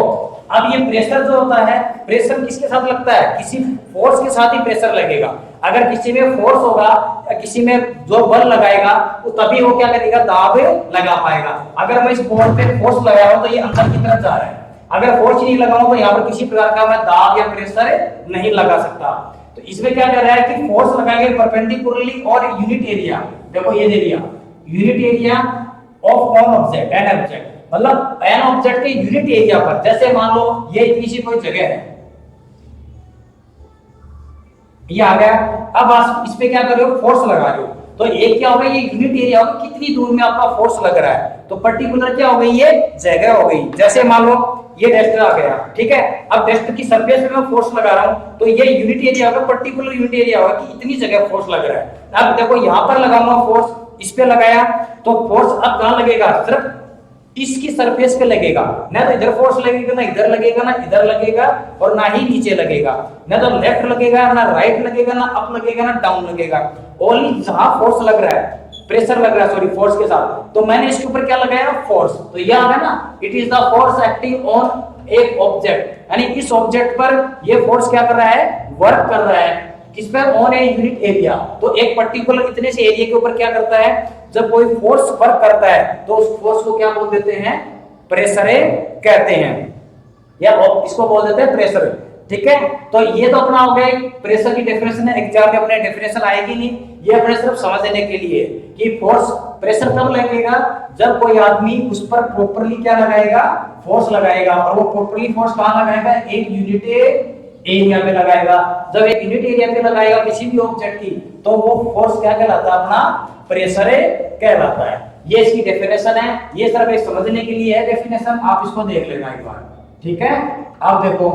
अब ये प्रेशर जो होता है, प्रेशर किसके साथ लगता है, किसी फोर्स के साथ ही प्रेशर लगेगा। अगर किसी में फोर्स होगा या किसी में जो बल लगाएगा तो तभी वो क्या करेगा, दाब लगा पाएगा। अगर मैं इस बॉल पे फोर्स लगाया हूं तो ये अंदर की तरफ जा रहा है, अगर फोर्स नहीं लगाऊं तो यहाँ पर किसी प्रकार का मैं दाब या प्रेशर नहीं लगा सकता। तो इसमें क्या कर रहा है कि फोर्स लगाएंगे परपेंडिकुलरली और यूनिट एरिया, देखो ये दे दिया unit area of on object an object, मतलब एन ऑब्जेक्ट के यूनिट एरिया पर। जैसे मान लो ये इतनी सी कोई जगह है, ये आ गया, अब आप इस पे क्या कर रहे हो, फोर्स लगा रहे हो, तो एक क्या होगा, ये यूनिट एरिया होगा कितनी दूर में आपका फोर्स लग रहा है। तो पर्टिकुलर क्या हो गई, ये जगह हो गई। जैसे मान लो ये डेस्क आ गया, ठीक है, अब डेस्क की सरफेस पे मैं फोर्स लगा रहा हूं तो ये यूनिट एरिया होगा, पर्टिकुलर यूनिट एरिया होगा कि इतनी जगह फोर्स लग रहा है। अब देखो यहां पर लगाऊंगा फोर्स, इस पे लगाया तो फोर्स अब कहां लगेगा, सिर्फ इसकी सरफेस पे लगेगा, ना तो इधर फोर्स लगेगा, ना इधर लगेगा, ना इधर लगेगा और ना ही नीचे लगेगा, ना तो लेफ्ट लगेगा, ना राइट लगेगा, ना अप लगेगा, ना डाउन लगेगा। ओनली जहां फोर्स लग रहा है, प्रेशर लग रहा है, सॉरी फोर्स के साथ, तो मैंने इसके ऊपर क्या लगाया, फोर्स। तो ये आ गया ना, it is the force acting on एक ऑब्जेक्ट, यानी इस ऑब्जेक्ट पर ये फोर्स क्या कर रहा है, वर्क कर रहा है, किस पर, ऑन ए यूनिट एरिया। तो एक पर्टिकुलर इतने से एरिया के ऊपर क्या करता है, जब कोई फोर्स वर्क करता है तो उस फोर्स को क्या बोल देते हैं, प्रेशर कहते हैं, या इसको बोल देते हैं प्रेशर, ठीक है। तो ये तो अपना हो गया प्रेशर की डेफिनेशन है, एग्जाम में अपने डेफिनेशन आएगी नहीं, ये अपने सिर्फ समझने के लिए कि फोर्स प्रेशर कब लगेगा, जब कोई आदमी उस पर प्रॉपर्ली क्या लगाएगा, फोर्स लगाएगा, और वो प्रॉपर्ली फोर्स कहां लगाएगा, एक यूनिट एरिया पे लगाएगा। जब एक यूनिट एरिया पे लगाएगा किसी भी ऑब्जेक्ट की तो वो फोर्स क्या कहलाता है, अपना प्रेशर कहलाता है। ये इसकी डेफिनेशन है, ये सिर्फ एक समझने के लिए है डेफिनेशन, आप इसको देख लेना एक बार, ठीक है। अब देखो,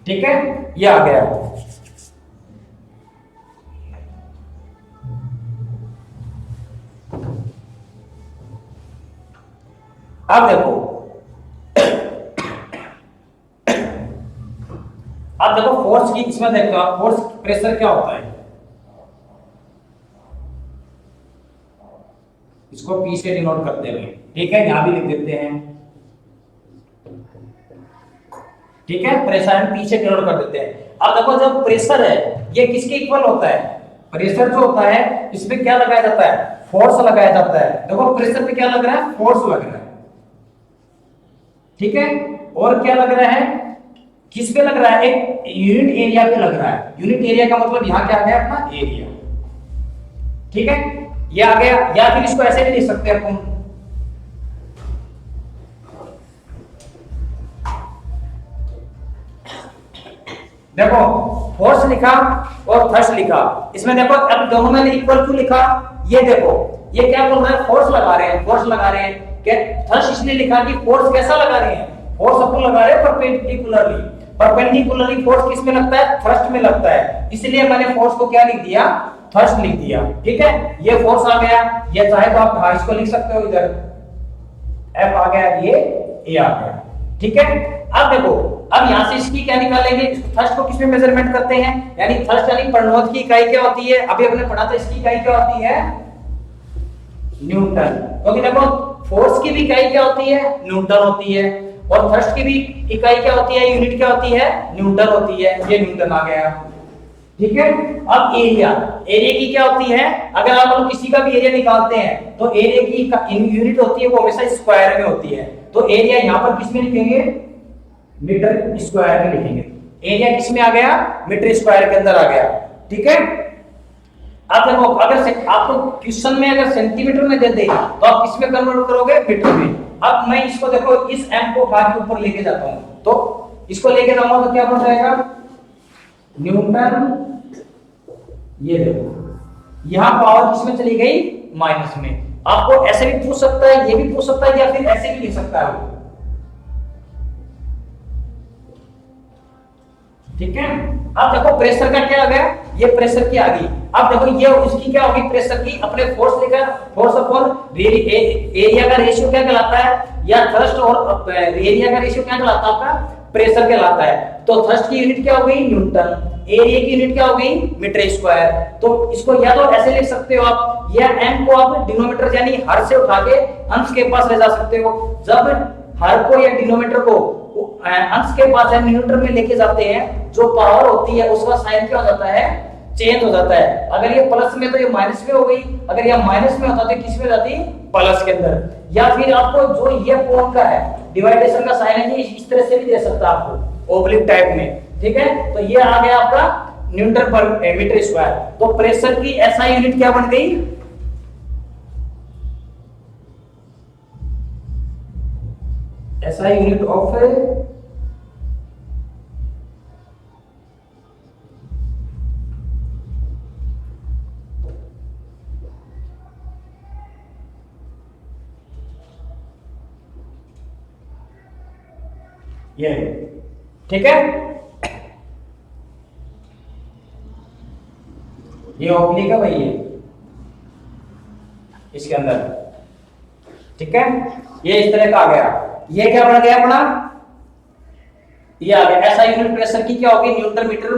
ठीक है, ये आ गया। अब देखो, अब देखो फोर्स की, इसमें देखो आप फोर्स प्रेशर क्या होता है, इसको P से डिनोट करते हुए, ठीक है, यहां भी लिख देते हैं, ठीक है, प्रेशर हम P से डिनोट कर देते हैं। अब देखो जब प्रेशर है ये किसके इक्वल होता है, प्रेशर जो होता है इसमें क्या लगाया जाता है, फोर्स लगाया जाता है। देखो प्रेशर पे क्या लग रहा है, फोर्स लग रहा है, ठीक है, और क्या लग रहा है, किस पे लग रहा है, एक यूनिट एरिया पे लग रहा है। यूनिट एरिया का मतलब यहां क्या है, अपना एरिया, ठीक है, ये आ गया। या फिर इसको ऐसे भी लिख सकते हैं अपन, देखो फोर्स लिखा और थ्रस्ट लिखा, इसमें देखो अब दोनों में इक्वल क्यों लिखा, ये देखो ये क्या बोल रहा है, फोर्स लगा रहे हैं, फोर्स लगा रहे हैं, क्या थ्रस्ट इसलिए लिखा कि फोर्स कैसा लगा रहे हैं, फोर्स अपन लगा रहे हैं परपेंडिकुलरली, परपेंडिकुलरली फोर्स किस में लगता है, थ्रस्ट में लगता है, इसलिए मैंने फोर्स को क्या लिख दिया, थ्रस्ट लिख दिया, ठीक है। ये फोर्स आ गया, ये चाहे तो आप इसको लिख सकते हो, इधर F आ गया, ये A आ गया, ठीक है। अब देखो, अब यहां से इसकी क्या निकालेंगे, थ्रस्ट को किसमें मेजरमेंट करते हैं, यानी थ्रस्ट यानी प्रणोद की इकाई क्या होती है, अभी हमने पढ़ा था, इसकी इकाई क्या होती है, न्यूटन। क्योंकि देखो फोर्स की भी इकाई क्या होती है, न्यूटन होती है, और थ्रस्ट की भी इकाई क्या होती है, यूनिट क्या होती है, न्यूटन होती है, ये न्यूटन आ गया, ठीक है। अब एरिया, एरिया की क्या होती है, अगर आप लोग किसी का भी एरिया निकालते हैं तो एरिया की यूनिट होती है वो हमेशा स्क्वायर में होती है, तो एरिया यहां पर किसमें लिखेंगे, मीटर स्क्वायर में लिखेंगे। एरिया किसमें आ गया, मीटर स्क्वायर के अंदर आ गया, ठीक है। अब देखो अगर आपको क्वेश्चन में अगर सेंटीमीटर में दे दे तो आप किसमें कन्वर्ट करोगे, मीटर में। अब मैं इसको देखो इस m को बाहर के ऊपर लेके जाता हूं, तो इसको लेके जाऊंगा तो क्या बन जाएगा, न्यूटन, ये देखो यहां पावर किसमें चली गई, माइनस में। आपको ऐसे भी पूछ सकता है, ये भी पूछ सकता है, या फिर ऐसे भी लिख सकता है, ठीक है। अब देखो प्रेशर का क्या आ गया, ये प्रेशर की आ गई। अब देखो ये इसकी क्या होगी, प्रेशर की, अपने फोर्स लिखा, फोर्स अपॉन एरिया का रेशियो क्या कहलाता है, या थ्रस्ट और एरिया का रेशियो क्या कहलाता है, आपका प्रेशर कहलाता है। तो तो थ्रस्ट की यूनिट क्या हो गई, न्यूटन। एरिया की यूनिट क्या हो गई, मीटर स्क्वायर। तो इसको या तो ऐसे लिख सकते हो आप, या m को आप डिनोमिनेटर यानी हर से उठा के अंश के पास ले जा सकते हो। जब हर को या डिनोमिनेटर को अंश के पास या न्यूमरेटर में लेके जाते हैं, जो पावर होती है उसका साइन क्या हो जाता है, चेंज हो जाता है। अगर ये प्लस में तो ये माइनस में हो गई, अगर ये माइनस में होता तो किस में जाती, प्लस के अंदर। या फिर आपको जो ये कोण का है डिवाइडेशन का साइन है, ये इस तरह से भी दे सकता है आपको ओब्लिक टाइप में, ठीक है। तो ये आ गया आपका न्यूटन पर मीटर स्क्वायर। तो प्रेशर की एसआई यूनिट क्या बन गई, एसआई यूनिट ऑफ ये, ठीक है। ये ऑब्लिक है भाई, ये इसके अंदर, ठीक है। ये इस तरह का आ गया। ये क्या बन गया अपना, ये आ गया ऐसा यूनिट प्रेशर की क्या होगी, न्यूटन मीटर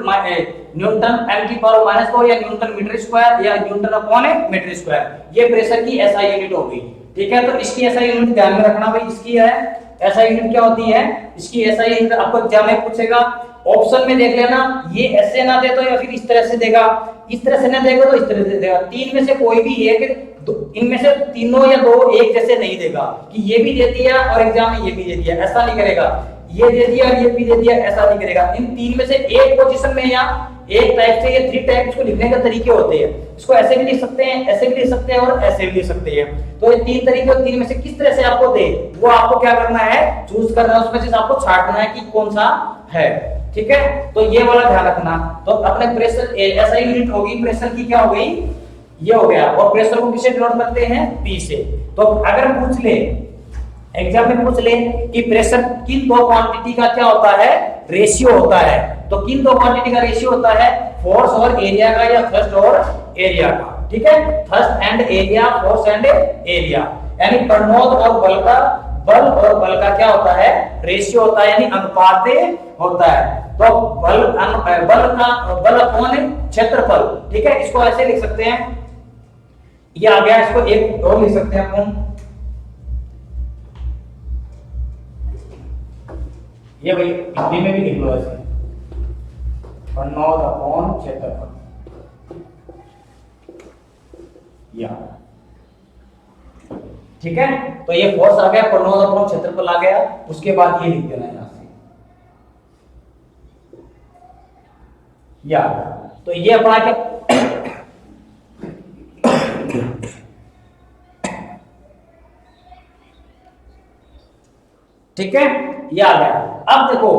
न्यूटन m की पावर -4 या न्यूटन मीटर स्क्वायर या न्यूटन अपॉन मीटर स्क्वायर। ये प्रेशर की ऐसा यूनिट होगी, ठीक है। तो इसकी ऐसा यूनिट ध्यान में रखना भाई, इसकी है ऐसा यूनिट क्या होती है, इसकी ऐसा यूनिट आपको एग्जाम में पूछेगा, ऑप्शन में देख लेना। ये ऐसे ना दे तो या फिर इस तरह से देगा, इस तरह से ना देगा तो इस तरह से देगा। तीन में से कोई भी एक, इनमें से तीनों या दो एक जैसे नहीं देगा कि ये भी दे दिया और एग्जाम में ये भी दे दिया, ऐसा नहीं करेगा। ये दे दिया और ये भी दे दिया, ऐसा नहीं करेगा। इन तीन में से एक पोजीशन में या एक टाइप से, ये थ्री टाइप्स को लिखने के तरीके होते हैं। इसको ऐसे भी लिख सकते हैं, ऐसे भी लिख सकते हैं और ऐसे भी लिख सकते हैं। तो ये तीन तरीके, और तीन में से किस तरह से आपको दे वो आपको क्या करना है, चूज करना है, उसमें से आपको छांटना है कि कौन सा है, ठीक है। तो ये वाला ध्यान रखना। तो अपने प्रेशर ऐसा यूनिट होगी, प्रेशर की क्या हो गई, ये हो गया। और प्रेशर को किससे डिनोट करते हैं, P से। तो अगर पूछ ले एग्जाम में पूछ ले कि प्रेशर किन दो क्वांटिटी का क्या होता है, रेशियो होता है, तो किन दो क्वांटिटी का रेशियो होता है, फोर्स और एरिया का या थ्रस्ट और एरिया का, ठीक है। Thrust and area, force and area, यानी प्रणोद और बल का, बल और बल का क्या होता है, रेशियो होता है, यानी अनुपात होता है। तो बल अपॉन क्षेत्रफल, ठीक है। इसको ऐसे लिख सकते हैं, ये आ गया। इसको एक और लिख सकते हैं अपन, ये भाई हिंदी में भी लिख लो ऐसे, प्रणोद अपॉन क्षेत्रफल, या ठीक है। तो ये फोर्स आ गया, प्रणोद अपॉन क्षेत्रफल आ गया। उसके बाद ये लिख देना यहां से, या तो ये अपना क्या, ठीक है, ये आ गया। अब देखो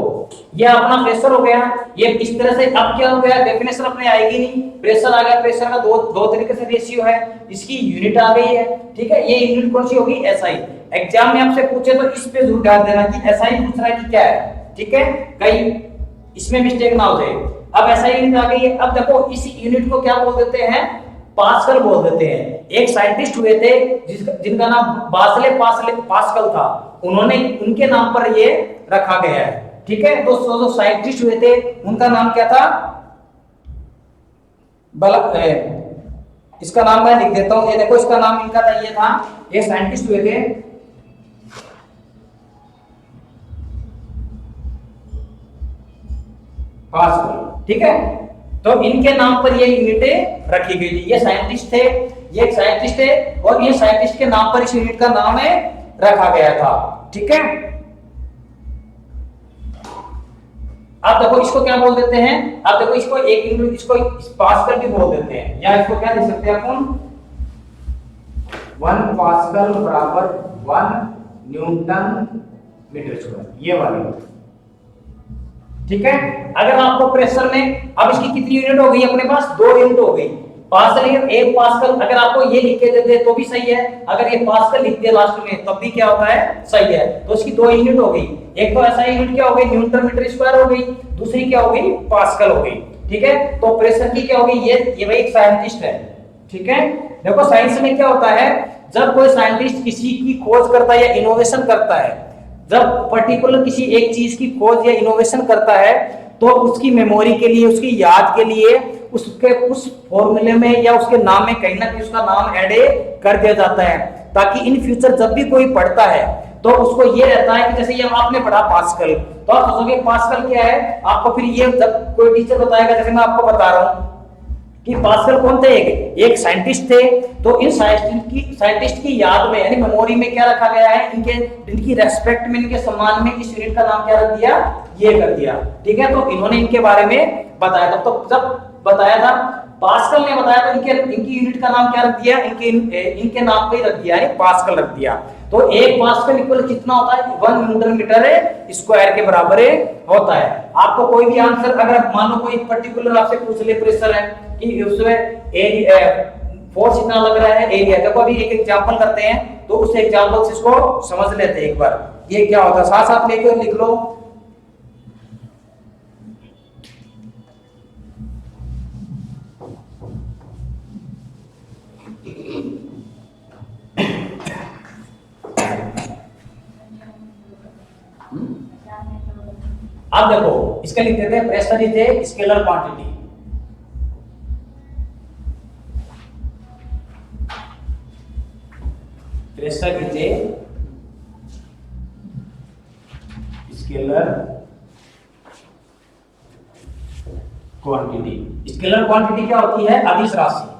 ये अपना प्रेशर हो गया, ये इस तरह से। अब क्या हो गया, डेफिनेशन अपने आएगी नहीं, प्रेशर आ गया। प्रेशर का दो तरीके से रेशियो है, इसकी यूनिट आ गई है, ठीक है। ये यूनिट कौन सी होगी, एसआई। एग्जाम में आपसे पूछे तो इस पे जरूर ध्यान देना कि एसआई पूछ रहा है कि क्या है, ठीक है, कहीं इसमें मिस्टेक ना हो जाए। अब एसआई यूनिट आ गई है। अब देखो इस यूनिट को क्या बोल देते हैं, पास्कल बोल देते हैं। एक साइंटिस्ट हुए थे जिनका नाम पास्कल था, उन्होंने, उनके नाम पर ये रखा गया है, ठीक है। तो जो साइंटिस्ट हुए थे उनका नाम क्या था, इसका नाम मैं लिख देता हूं, ये देखो इसका नाम इनका था, ये था, ये साइंटिस्ट हुए थे पास्कल, ठीक है। तो इनके नाम पर ये यूनिटें रखी गई थी। ये साइंटिस्ट थे, ये एक साइंटिस्ट है, और ये साइंटिस्ट के नाम पर इस यूनिट का नाम है रखा गया था, ठीक है। आप देखो इसको क्या बोल देते हैं, आप देखो इसको एक यूनिट, इसको पास्कल भी बोल देते हैं, या इसको क्या लिख सकते हैं अपन, 1 पास्कल बराबर 1 न्यूटन मीटर स्क्वायर, ये वाली, ठीक है। अगर आपको प्रेशर में, अब इसकी कितनी यूनिट हो गई अपने पास, 2 यूनिट हो गई, पास्कल या 1 पास्कल। अगर आपको ये लिख के देते तो भी सही है, अगर ये पास्कल लिखते लास्ट में तब भी क्या होता है, सही है। तो इसकी 2 यूनिट हो गई, एक तो ऐसा यूनिट क्या हो गई, न्यूटन मीटर स्क्वायर हो गई, दूसरी क्या हो गई, पास्कल हो गई, ठीक है। तो प्रेशर की क्या हो गई, ये भाई एक साइंटिस्ट है, ठीक है। देखो साइंस में क्या होता है, जब कोई साइंटिस्ट किसी की खोज करता है या इनोवेशन करता है, जब पर्टिकुलर किसी एक चीज की खोज या इनोवेशन करता है, तो उसकी मेमोरी के लिए, उसकी याद के लिए उसके उस फॉर्मूले में या उसके नाम में कहीं ना कहीं उसका नाम ऐड कर दिया जाता है, ताकि इन फ्यूचर जब भी कोई पढ़ता है तो उसको ये रहता है कि जैसे ये आपने पढ़ा पास्कल, तो आप सोचोगे पास्कल क्या है, आपको फिर ये जब कोई टीचर बताएगा, जैसे मैं आपको बता रहा हूं कि पास्कल कौन थे, एक साइंटिस्ट थे, तो इन साइंटिस्ट की याद में यानी मेमोरी में क्या रखा गया है, इनकी रेस्पेक्ट में, इनके सम्मान में इस यूनिट का नाम क्या रख दिया, ये कर दिया। ठीक है, तो इन्होंने इनके बारे में बताया था, तो जब बताया था पास्कल ने बताया तो इनकी यूनिट का नाम क्या रख दिया, इनके नाम पे ही रख दिया, यानी पास्कल रख दिया। तो एक पास्कल इक्वल कितना होता है, 1 न्यूटन मीटर स्क्वायर के बराबर होता है। आपको कोई भी आंसर अगर मान लो कोई पर्टिकुलर आपसे पूछ ले, प्रेशर है कि उसमें फोर्स इतना लग रहा है, एरिया, देखो अभी एक एग्जांपल करते हैं, तो उस एग्जांपल से इसको समझ लेते हैं एक बार, ये क्या होता है, साथ साथ लेके लिख लो। अब देखो इसका लिख देते हैं, pressure is a scalar quantity. Pressure is a scalar quantity. Scalar quantity क्या होती है, अदिश राशि।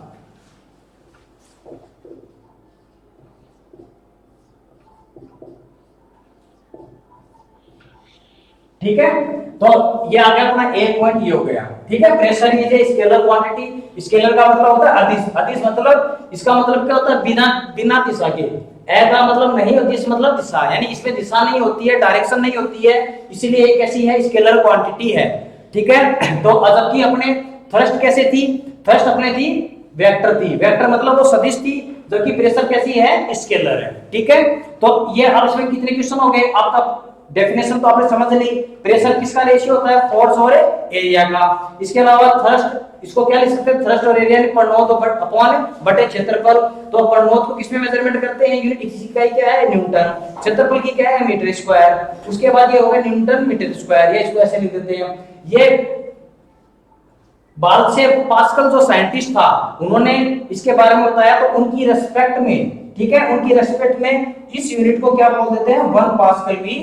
ठीक है, तो ये आ गया अपना एक पॉइंट, ये हो गया। ठीक है, pressure is a scalar quantity. Scalar का मतलब होता है अदिश। अदिश मतलब, इसका मतलब क्या होता है, बिना दिशा के। ए का मतलब नहीं, और दिश मतलब दिशा, यानी इसमें दिशा नहीं होती है, डायरेक्शन नहीं होती है, इसलिए ये कैसी है, स्केलर क्वांटिटी है। ठीक है, तो जबकि अपने थ्रस्ट कैसे थी, थ्रस्ट अपने थी वेक्टर थी, वेक्टर मतलब वो सदिश थी, जबकि प्रेशर कैसी है, स्केलर है। ठीक है, तो ये अब इसमें कितने क्वेश्चन हो गए, आपका डेफिनेशन तो आपने समझ ली, प्रेशर किसका रेशियो होता है, फोर्स और एरिया का। इसके अलावा थ्रस्ट, इसको क्या लिख सकते हैं, थ्रस्ट और एरिया परनोट अपॉन बटे क्षेत्रफल। तो परनोट को किसमें मेजरमेंट करते हैं, यूनिट इसकी इकाई क्या है, न्यूटन, क्षेत्रफल की क्या है, मीटर स्क्वायर। उसके बाद ये होगा न्यूटन मीटर स्क्वायर, ये इसको ऐसे लिख देते हैं। ये भारत से पास्कल जो साइंटिस्ट था, उन्होंने इसके बारे में बताया, तो उनकी रेस्पेक्ट में, ठीक है, उनकी रेस्पेक्ट में इस यूनिट को क्या बोल देते हैं, 1 पास्कल भी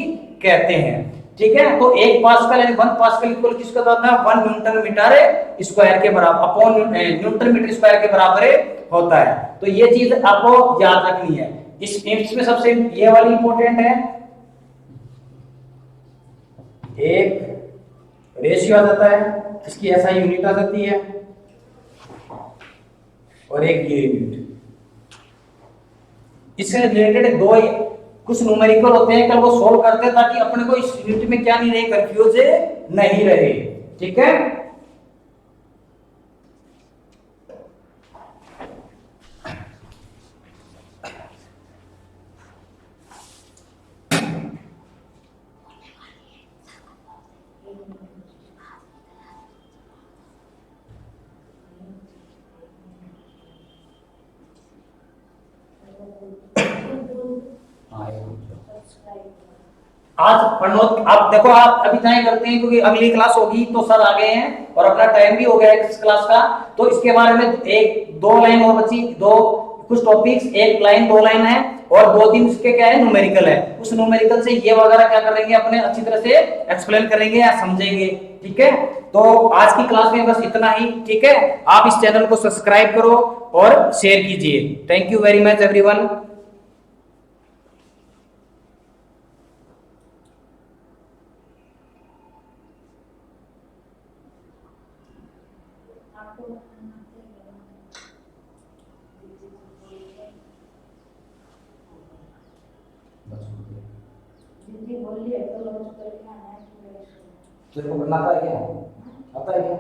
कहते हैं। ठीक है, तो 1 पास्कल यानी 1 पास्कल इक्वल किसका होता है, 1 न्यूटन मीटर स्क्वायर के बराबर अपॉन न्यूटन मीटर स्क्वायर के बराबर होता है। तो ये चीज आपको याद रखनी है। इसमें सबसे ये वाली इंपॉर्टेंट है, एक रेशियो आ जाता है, इसकी ऐसा यूनिट आ जाती है, और एक ये यूनिट। इससे रिलेटेड दो कुछ न्यूमेरिकल होते हैं, कल वो सोल्व करते हैं, ताकि अपने को इस यूनिट में क्या नहीं रहे, कंफ्यूज नहीं रहे। ठीक है, आज पढ़ो। आप देखो, आप अभी जाए करते हैं क्योंकि अगली क्लास होगी, तो सर आ गए हैं और अपना टाइम भी हो गया है इस क्लास का। तो इसके बारे में एक दो लाइन और बची, दो कुछ टॉपिक्स, एक लाइन 2 लाइन है, और 2 दिन इसके क्या है, न्यूमेरिकल है। उस न्यूमेरिकल से ये वगैरह क्या करेंगे, अपने अच्छी तरह से एक्सप्लेन करेंगे या समझेंगे। ठीक है, तो आज की क्लास में बस इतना ही। ठीक है, आप इस चैनल को सब्सक्राइब करो और शेयर कीजिए। Thank you very much everyone. बोलिए तो लॉन्च करके आना है। तेरे को बनाता है क्या, आता है क्या?